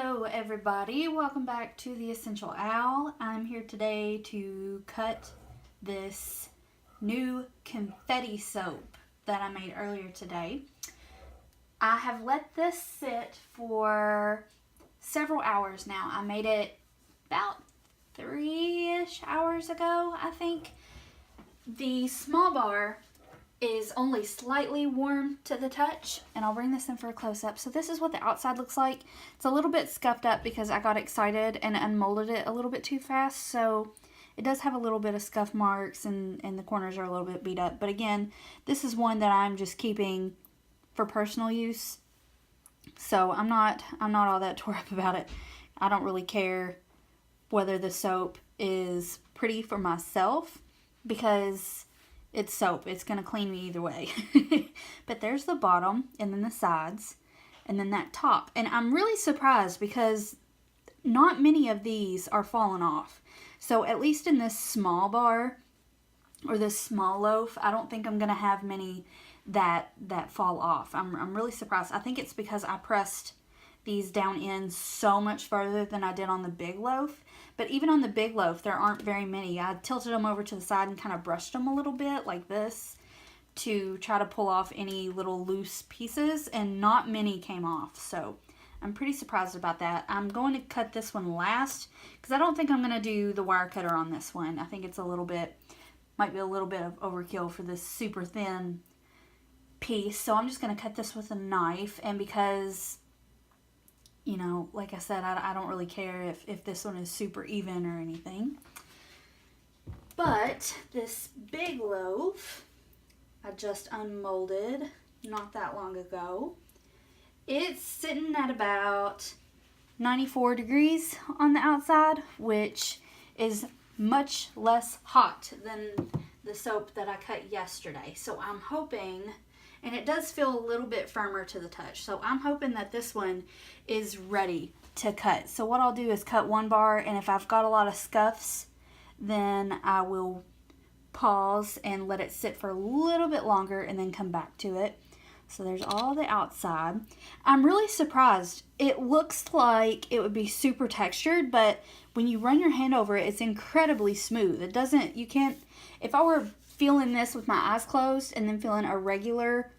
Hello everybody, welcome back to the Essential Owl. I'm here today to cut this new confetti soap that I made earlier today. I have let this sit for several hours now. I made it about 3-ish hours ago, I think. The small bar is only slightly warm to the touch, and I'll bring this in for a close-up. So this is what the outside looks like. It's a little bit scuffed up because I got excited and unmolded it a little bit too fast, so it does have a little bit of scuff marks and the corners are a little bit beat up. But again, this is one that I'm just keeping for personal use, so I'm not all that tore up about it. I don't really care whether the soap is pretty for myself because it's soap. It's going to clean me either way. But there's the bottom and then the sides and then that top. And I'm really surprised because not many of these are falling off. So at least in this small bar or this small loaf, I don't think I'm going to have many that fall off. I'm really surprised. I think it's because I pressed these down in so much further than I did on the big loaf. But even on the big loaf, there aren't very many. I tilted them over to the side and kind of brushed them a little bit like this to try to pull off any little loose pieces, and not many came off. So I'm pretty surprised about that. I'm going to cut this one last because I don't think I'm going to do the wire cutter on this one. I think it's a little bit, might be a little bit of overkill for this super thin piece. So I'm just going to cut this with a knife, and because, you know, like I said, I don't really care if this one is super even or anything. But this big loaf, I just unmolded not that long ago. It's sitting at about 94 degrees on the outside, which is much less hot than the soap that I cut yesterday. So I'm hoping, and it does feel a little bit firmer to the touch, so I'm hoping that this one is ready to cut. So what I'll do is cut one bar, and if I've got a lot of scuffs, then I will pause and let it sit for a little bit longer and then come back to it. So there's all the outside. I'm really surprised. It looks like it would be super textured, but when you run your hand over it, it's incredibly smooth. It doesn't, you can't, if I were feeling this with my eyes closed and then feeling a regular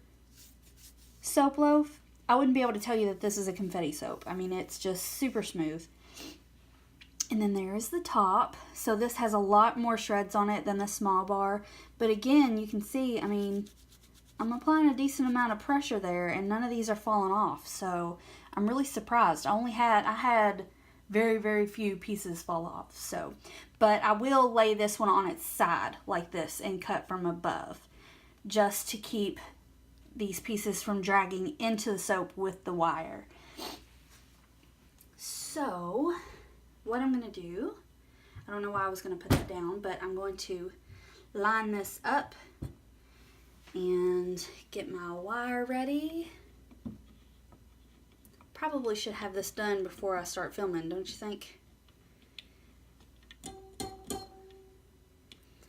soap loaf, I wouldn't be able to tell you that this is a confetti soap. I mean, it's just super smooth. And then there is the top. So this has a lot more shreds on it than the small bar. But again, you can see, I mean, I'm applying a decent amount of pressure there, and none of these are falling off. So I'm really surprised. I had very, very few pieces fall off. So, but I will lay this one on its side like this and cut from above, just to keep these pieces from dragging into the soap with the wire. So what I'm going to do, I don't know why I was going to put that down, but I'm going to line this up and get my wire ready. Probably should have this done before I start filming, don't you think?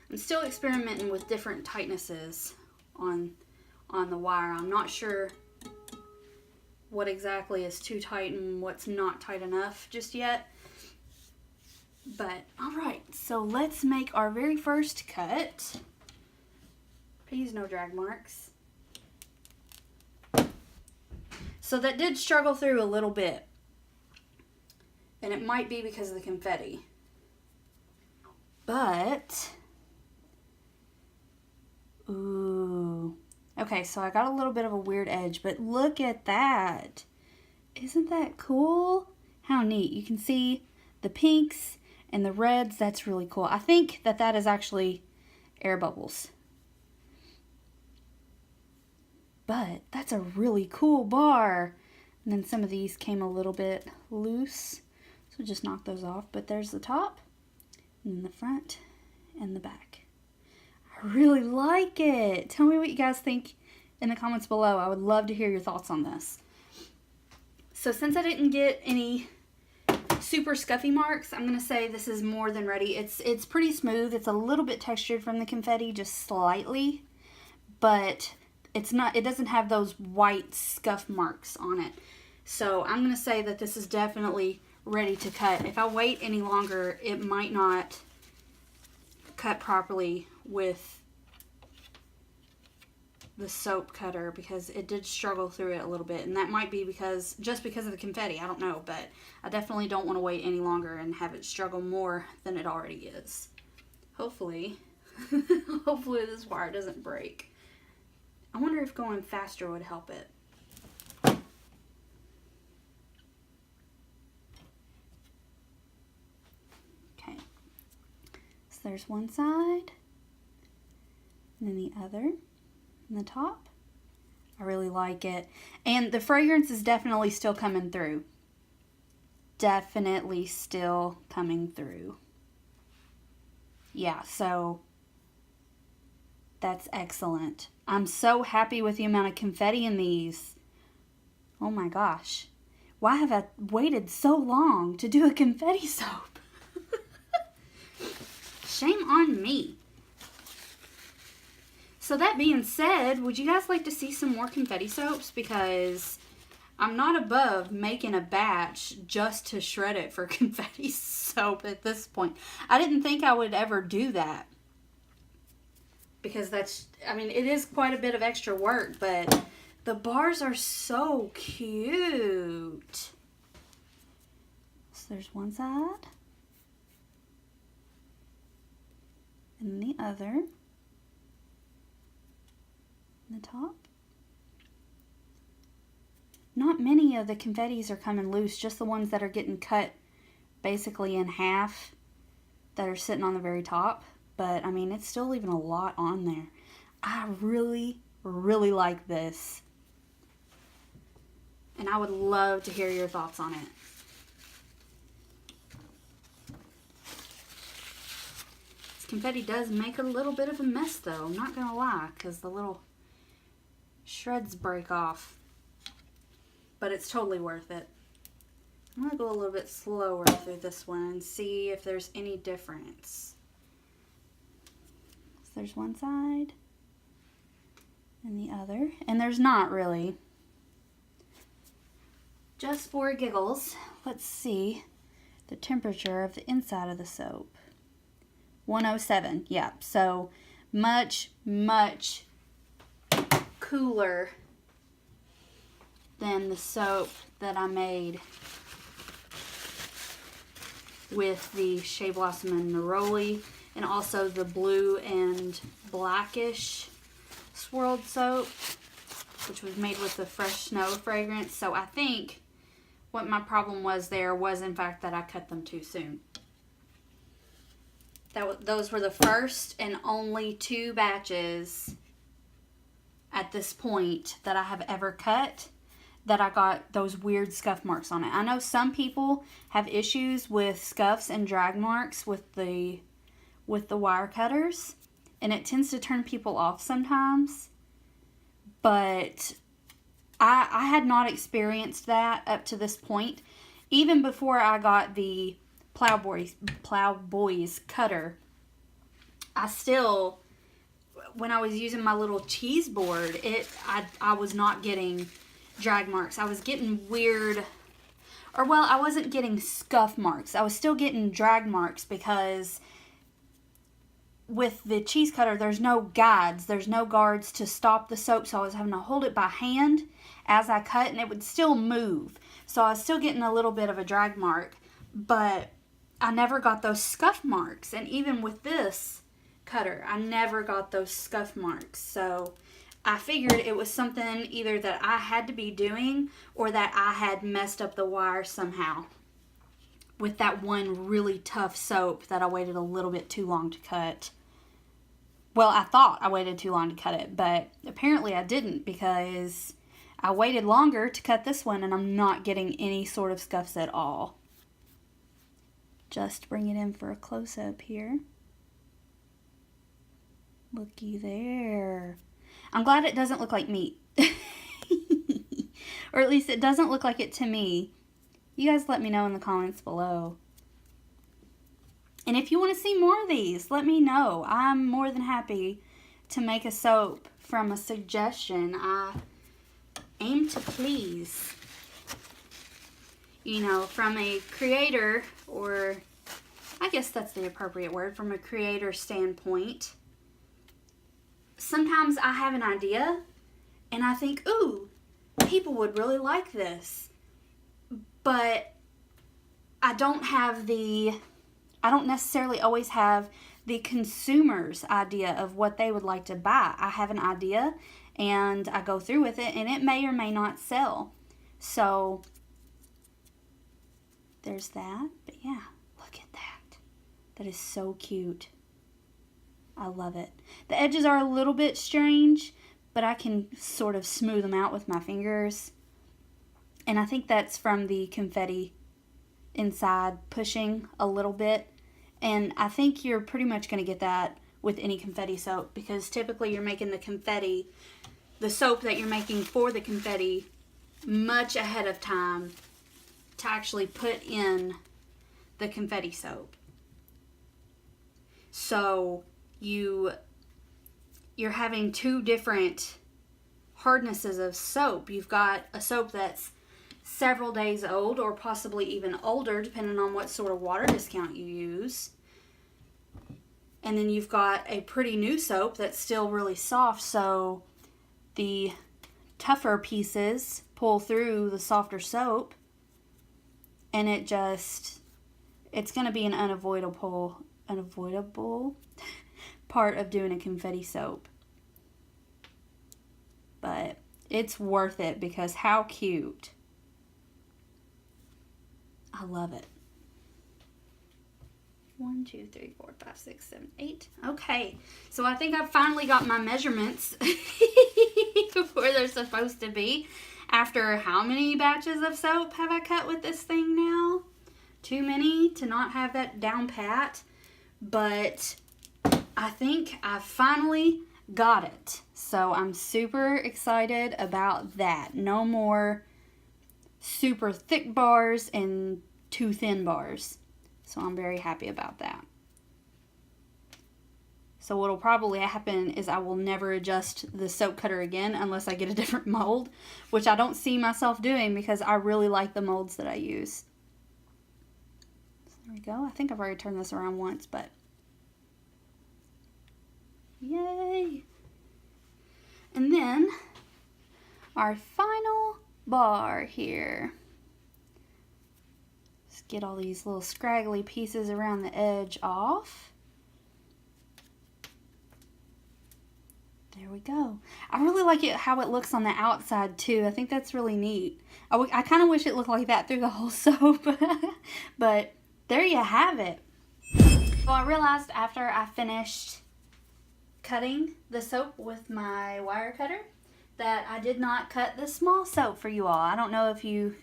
I'm still experimenting with different tightnesses on the wire. I'm not sure what exactly is too tight and what's not tight enough just yet. But alright, so let's make our very first cut. Please no drag marks. So that did struggle through a little bit, and it might be because of the confetti. But, ooh. Okay, so I got a little bit of a weird edge, but look at that. Isn't that cool? How neat. You can see the pinks and the reds. That's really cool. I think that is actually air bubbles. But that's a really cool bar. And then some of these came a little bit loose, so just knock those off. But there's the top, and then the front, and the back. I really like it. Tell me what you guys think in the comments below. I would love to hear your thoughts on this. So since I didn't get any super scuffy marks, I'm going to say this is more than ready. It's pretty smooth. It's a little bit textured from the confetti, just slightly, but it's not, it doesn't have those white scuff marks on it. So I'm going to say that this is definitely ready to cut. If I wait any longer, it might not cut properly with the soap cutter, because it did struggle through it a little bit, and that might be just because of the confetti. I don't know, but I definitely don't want to wait any longer and have it struggle more than it already is. Hopefully hopefully this wire doesn't break. I wonder if going faster would help it. Okay, so there's one side and then the other. And the top. I really like it. And the fragrance is definitely still coming through. Definitely still coming through. Yeah, so that's excellent. I'm so happy with the amount of confetti in these. Oh my gosh. Why have I waited so long to do a confetti soap? Shame on me. So that being said, would you guys like to see some more confetti soaps? Because I'm not above making a batch just to shred it for confetti soap at this point. I didn't think I would ever do that. Because it is quite a bit of extra work, but the bars are so cute. So there's one side. And the other. The top. Not many of the confettis are coming loose, just the ones that are getting cut basically in half that are sitting on the very top. But I mean, it's still leaving a lot on there. I really, really like this. And I would love to hear your thoughts on it. This confetti does make a little bit of a mess though, I'm not gonna lie, because the little shreds break off, but it's totally worth it. I'm going to go a little bit slower through this one and see if there's any difference. So there's one side and the other, and there's not really. Just for giggles, let's see the temperature of the inside of the soap. 107, yeah, so much cooler than the soap that I made with the Shea Blossom and Neroli, and also the blue and blackish swirled soap, which was made with the Fresh Snow fragrance. So I think what my problem was there was in fact that I cut them too soon. Those were the first and only 2 batches at this point that I have ever cut that I got those weird scuff marks on it. I know some people have issues with scuffs and drag marks with the wire cutters, and it tends to turn people off sometimes, but I had not experienced that up to this point. Even before I got the Plowboys cutter, I still, when I was using my little cheese board, I was not getting drag marks. I was getting weird, I wasn't getting scuff marks. I was still getting drag marks because with the cheese cutter, there's no guides. There's no guards to stop the soap, so I was having to hold it by hand as I cut, and it would still move. So I was still getting a little bit of a drag mark, but I never got those scuff marks. And even with this cutter, I never got those scuff marks. So I figured it was something either that I had to be doing or that I had messed up the wire somehow with that one really tough soap that I waited a little bit too long to cut. Well, I thought I waited too long to cut it, but apparently I didn't, because I waited longer to cut this one and I'm not getting any sort of scuffs at all. Just bring it in for a close-up here. Looky there. I'm glad it doesn't look like meat. Or at least it doesn't look like it to me. You guys let me know in the comments below. And if you want to see more of these, let me know. I'm more than happy to make a soap from a suggestion. I aim to please. you know, from a creator, or I guess that's the appropriate word, from a creator standpoint, sometimes I have an idea and I think, ooh, people would really like this. But I don't necessarily always have the consumer's idea of what they would like to buy. I have an idea and I go through with it, and it may or may not sell. So there's that. But yeah, look at that. That is so cute. I love it. The edges are a little bit strange, but I can sort of smooth them out with my fingers. And I think that's from the confetti inside pushing a little bit. And I think you're pretty much going to get that with any confetti soap, because typically you're making the soap that you're making for the confetti much ahead of time to actually put in the confetti soap. So you're having two different hardnesses of soap. You've got a soap that's several days old, or possibly even older, depending on what sort of water discount you use. And then you've got a pretty new soap that's still really soft, so the tougher pieces pull through the softer soap, and it's going to be an unavoidable part of doing a confetti soap. But it's worth it, because how cute. I love it. 1, 2, 3, 4, 5, 6, 7, 8. Okay, so I think I've finally got my measurements where they're supposed to be. After how many batches of soap have I cut with this thing now? Too many to not have that down pat. But I think I finally got it. So I'm super excited about that. No more super thick bars and too thin bars. So I'm very happy about that. So what'll probably happen is I will never adjust the soap cutter again unless I get a different mold, which I don't see myself doing because I really like the molds that I use. So there we go. I think I've already turned this around once, but yay! And then our final bar here. Let's get all these little scraggly pieces around the edge off. There we go. I really like it how it looks on the outside too. I think that's really neat. I kind of wish it looked like that through the whole soap. But there you have it. So I realized after I finished cutting the soap with my wire cutter that I did not cut the small soap for you all. I don't know if you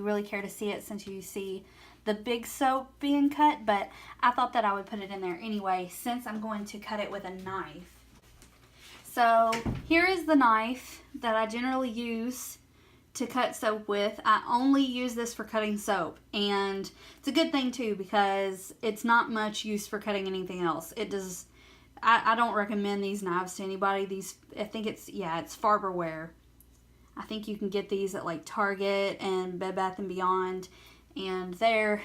really care to see it since you see the big soap being cut, but I thought that I would put it in there anyway since I'm going to cut it with a knife. So here is the knife that I generally use to cut soap with. I only use this for cutting soap, and it's a good thing too because it's not much use for cutting anything else. It does. I don't recommend these knives to anybody. I think it's Farberware. I think you can get these at like Target and Bed Bath & Beyond, and they're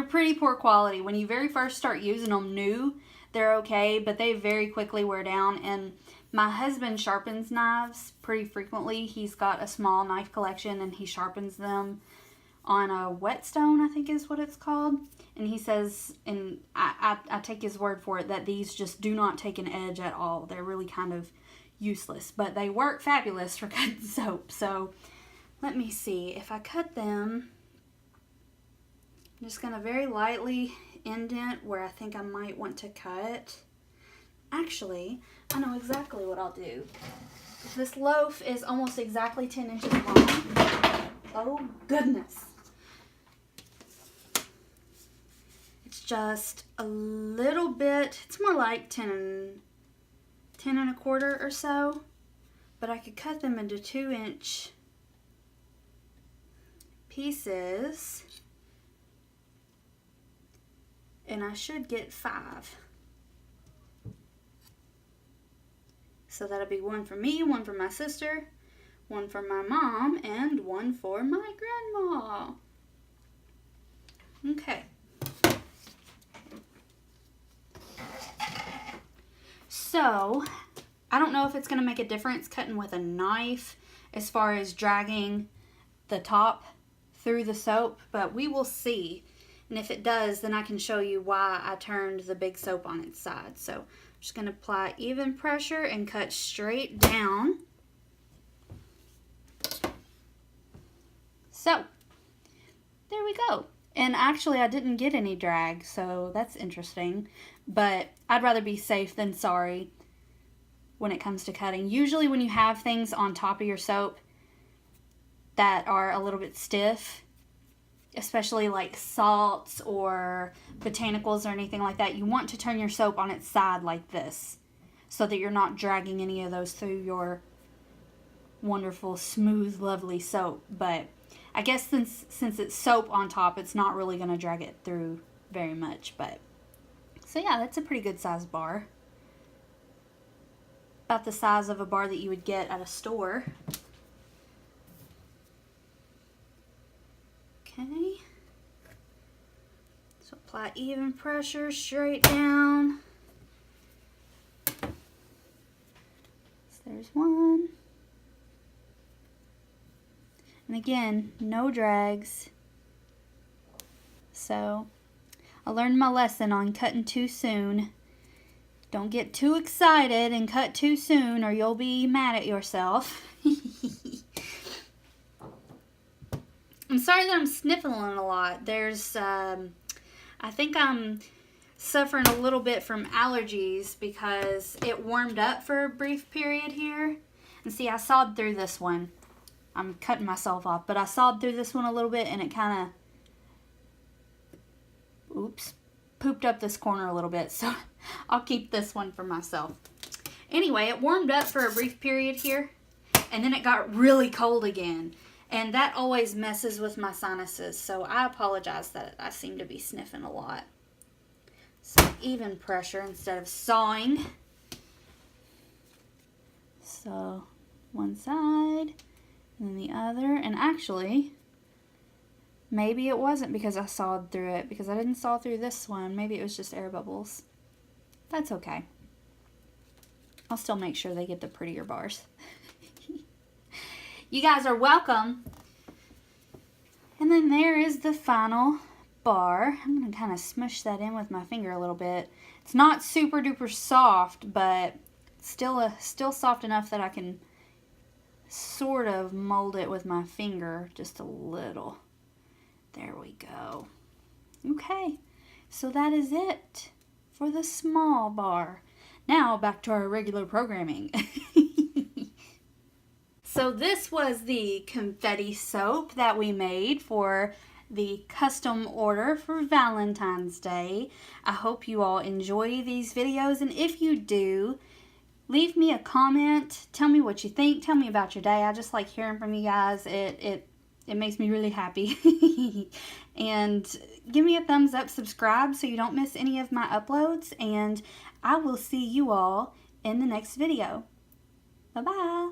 pretty poor quality. When you very first start using them new, they're okay, but they very quickly wear down. And my husband sharpens knives pretty frequently. He's got a small knife collection, and he sharpens them on a whetstone, I think is what it's called. And he says, and I take his word for it, that these just do not take an edge at all. They're really kind of useless, but they work fabulous for cutting soap. So let me see. If I cut them, I'm just going to very lightly indent where I think I might want to cut. Actually, I know exactly what I'll do. This loaf is almost exactly 10 inches long. Oh, goodness. It's just a little bit, it's more like 10 and a quarter or so, but I could cut them into 2-inch pieces, and I should get 5. So that'll be one for me, one for my sister, one for my mom, and one for my grandma. Okay. So, I don't know if it's going to make a difference cutting with a knife as far as dragging the top through the soap, but we will see. And if it does, then I can show you why I turned the big soap on its side. So, I'm just going to apply even pressure and cut straight down. So, there we go. And actually, I didn't get any drag, so that's interesting. But I'd rather be safe than sorry when it comes to cutting. Usually when you have things on top of your soap that are a little bit stiff, especially like salts or botanicals or anything like that, you want to turn your soap on its side like this so that you're not dragging any of those through your wonderful, smooth, lovely soap. But I guess since it's soap on top, it's not really going to drag it through very much. But so yeah, that's a pretty good size bar. About the size of a bar that you would get at a store. Okay. So apply even pressure straight down. So there's one. And again, no drags. So, I learned my lesson on cutting too soon. Don't get too excited and cut too soon or you'll be mad at yourself. I'm sorry that I'm sniffling a lot. There's, I think I'm suffering a little bit from allergies because it warmed up for a brief period here. And see, I sawed through this one. I'm cutting myself off, but I sawed through this one a little bit and it kind of, pooped up this corner a little bit. So I'll keep this one for myself. Anyway, it warmed up for a brief period here and then it got really cold again. And that always messes with my sinuses. So I apologize that I seem to be sniffing a lot. So even pressure instead of sawing. So one side. And then the other, and actually, maybe it wasn't because I sawed through it, because I didn't saw through this one. Maybe it was just air bubbles. That's okay. I'll still make sure they get the prettier bars. You guys are welcome. And then there is the final bar. I'm going to kind of smush that in with my finger a little bit. It's not super duper soft, but still soft enough that I can sort of mold it with my finger just a little. There we go. Okay, so that is it for the small bar. Now back to our regular programming. So this was the confetti soap that we made for the custom order for Valentine's Day. I hope you all enjoy these videos, and if you do, leave me a comment. Tell me what you think. Tell me about your day. I just like hearing from you guys. It makes me really happy. And give me a thumbs up, subscribe so you don't miss any of my uploads. And I will see you all in the next video. Bye-bye.